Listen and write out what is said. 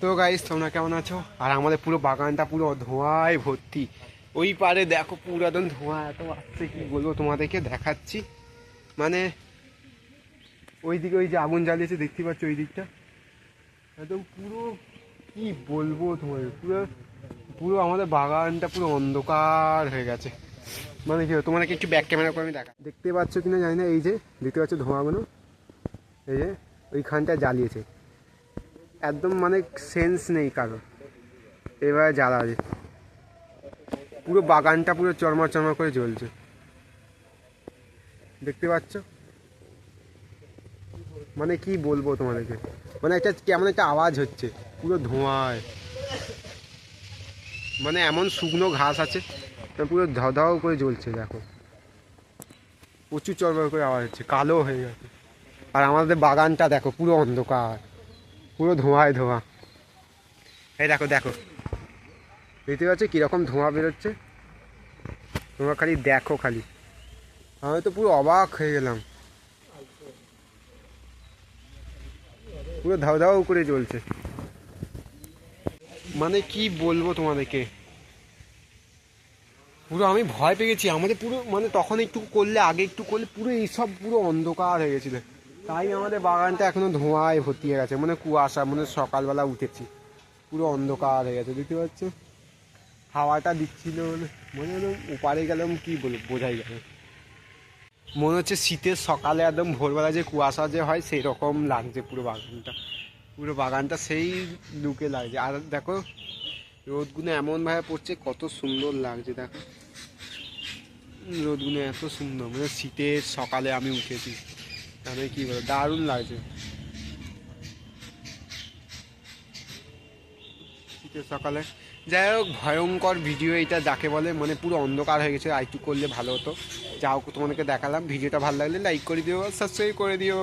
তো গাইস তোমরা কেমন আছো? আর আমাদের পুরো বাগানটা পুরো ধোঁয়ায় ভর্তি। ওই পারে দেখো পুরো একদম ধোঁয়া এত আসছে, কি বলবো তোমাদেরকে দেখাচ্ছি। মানে ওই দিকে ওই যে আগুন জ্বালিয়েছে দেখতে পাচ্ছ, ওই দিকটা একদম পুরো, কি বলবো তোমাদের, পুরো পুরো আমাদের বাগানটা পুরো অন্ধকার হয়ে গেছে। মানে কি তোমাদেরকে একটু ব্যাক ক্যামেরা করে আমি দেখা, দেখতে পাচ্ছ কিনা জানি না, এই যে দেখতে পাচ্ছ ধোঁয়াগুলো, এই যে ওইখানটা জ্বালিয়েছে একদম, মানে সেন্স নেই কারো। এবার জ্বালাবে পুরো বাগানটা পুরো চরমর চরমর করে জ্বলছে, দেখতে পাচ্ছ। মানে কি বলবো তোমাদেরকে, মানে একটা কেমন একটা আওয়াজ হচ্ছে পুরো ধোঁয়ায়। মানে এমন শুকনো ঘাস আছে পুরো ধাও ধাও করে জ্বলছে, দেখো প্রচুর চরমর করে আওয়াজ হচ্ছে, কালো হয়ে গেছে। আর আমাদের বাগানটা দেখো পুরো অন্ধকার, পুরো ধোঁয়ায় ধোঁয়া। এই দেখো দেখো, দেখতে পাচ্ছ কীরকম ধোঁয়া বেরোচ্ছে, তোমরা খালি দেখো খালি। আমি তো পুরো অবাক হয়ে গেলাম, পুরো ধাও ধাও করে জ্বলছে। মানে কি বলবো তোমাদেরকে, পুরো আমি ভয় পেয়ে গেছি। আমাদের পুরো মানে তখন একটু করলে, আগে একটু করলে পুরো এইসব পুরো অন্ধকার হয়ে গেছিলো। তাই আমাদের বাগানটা এখনো ধোঁয়ায় ভর্তি হয়ে গেছে, মানে কুয়াশা, মানে সকালবেলা উঠেছি পুরো অন্ধকার হয়ে গেছে, দেখতে পাচ্ছ। হাওয়াটা দিচ্ছিল, মনে হলো ওপারে গেলাম, কি বলবো বোঝাই যাবে। মনে হচ্ছে শীতের সকালে একদম ভোরবেলা যে কুয়াশা যে হয় সেই রকম লাগছে পুরো বাগানটা, পুরো বাগানটা সেই লুকে লাগছে। আর দেখো রোদগুলো এমনভাবে পড়ছে, কত সুন্দর লাগছে দেখো, রোদগুলো এত সুন্দর, মানে শীতের সকালে আমি উঠেছি, তাহলে কি বলো, দারুণ লাগছে শীতের সকালে। যাই হোক, ভয়ঙ্কর ভিডিও এটা যাকে বলে, মানে পুরো অন্ধকার হয়ে গেছে, আরেকটু করলে ভালো হতো। যা হোক তোমাদেরকে দেখালাম। ভিডিওটা ভালো লাগলে লাইক করে দিও, সাবস্ক্রাইব করে দিও।